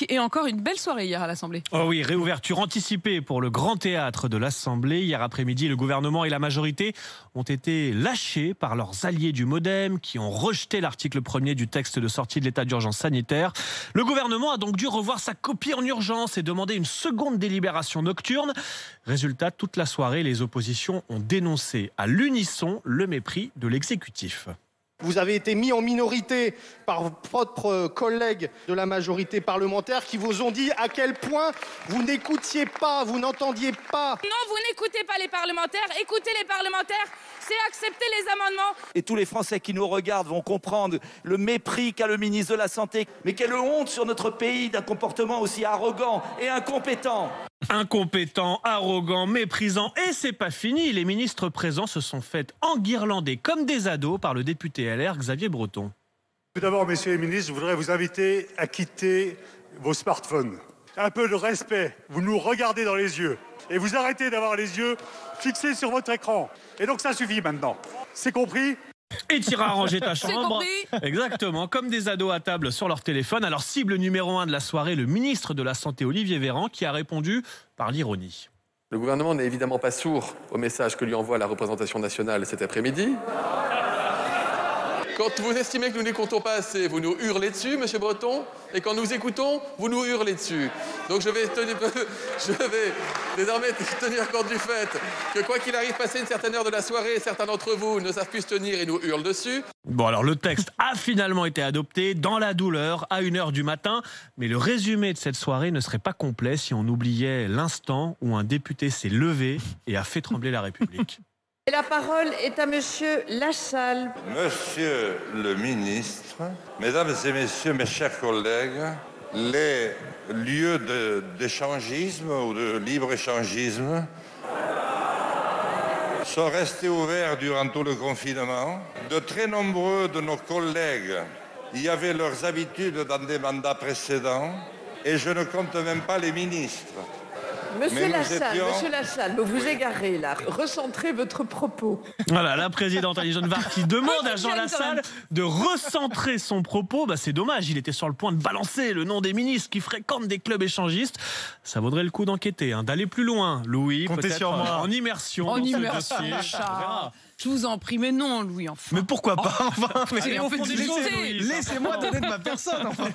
Et encore une belle soirée hier à l'Assemblée. Oh oui, réouverture anticipée pour le Grand Théâtre de l'Assemblée. Hier après-midi, le gouvernement et la majorité ont été lâchés par leurs alliés du MoDem qui ont rejeté l'article 1er du texte de sortie de l'état d'urgence sanitaire. Le gouvernement a donc dû revoir sa copie en urgence et demander une seconde délibération nocturne. Résultat, toute la soirée, les oppositions ont dénoncé à l'unisson le mépris de l'exécutif. Vous avez été mis en minorité par votre collègue de la majorité parlementaire qui vous ont dit à quel point vous n'écoutiez pas, vous n'entendiez pas. Non, vous n'écoutez pas les parlementaires, écoutez les parlementaires, c'est accepter les amendements. Et tous les Français qui nous regardent vont comprendre le mépris qu'a le ministre de la Santé. Mais quelle honte sur notre pays d'un comportement aussi arrogant et incompétent. Incompétent, arrogant, méprisant, et c'est pas fini. Les ministres présents se sont fait enguirlander comme des ados par le député LR Xavier Breton. Tout d'abord, messieurs les ministres, je voudrais vous inviter à quitter vos smartphones. Un peu de respect, vous nous regardez dans les yeux et vous arrêtez d'avoir les yeux fixés sur votre écran. Et donc ça suffit maintenant, c'est compris ? Et t'iras arranger ta chambre. compris. Exactement, comme des ados à table sur leur téléphone. Alors cible numéro 1 de la soirée, le ministre de la Santé Olivier Véran qui a répondu par l'ironie. Le gouvernement n'est évidemment pas sourd au message que lui envoie la représentation nationale cet après-midi. Quand vous estimez que nous n'écoutons pas assez, vous nous hurlez dessus, monsieur Breton. Et quand nous écoutons, vous nous hurlez dessus. Donc je vais désormais tenir compte du fait que quoi qu'il arrive, passer une certaine heure de la soirée, certains d'entre vous ne savent plus se tenir et nous hurlent dessus. Bon alors le texte a finalement été adopté dans la douleur à 1h du matin. Mais le résumé de cette soirée ne serait pas complet si on oubliait l'instant où un député s'est levé et a fait trembler la République. Et la parole est à Monsieur Lassalle. Monsieur le ministre, mesdames et messieurs, mes chers collègues, les lieux d'échangisme ou de libre-échangisme sont restés ouverts durant tout le confinement. De très nombreux de nos collègues y avaient leurs habitudes dans des mandats précédents et je ne compte même pas les ministres. Monsieur Lassalle, vous vous égarez là. Recentrez votre propos. Voilà, la présidente Annie Genevard qui demande à Jean Lassalle de recentrer son propos. Bah, c'est dommage, il était sur le point de balancer le nom des ministres qui fréquentent des clubs échangistes. Ça vaudrait le coup d'enquêter, d'aller plus loin. Louis, comptez sur moi. En immersion. En dans ce immersion, dossier. Charles. On verra. Je vous en prie, mais non, Louis, enfin. Mais pourquoi pas, enfin, Allez, au fond des choses, Louis. laissez-moi donner de ma personne, enfin.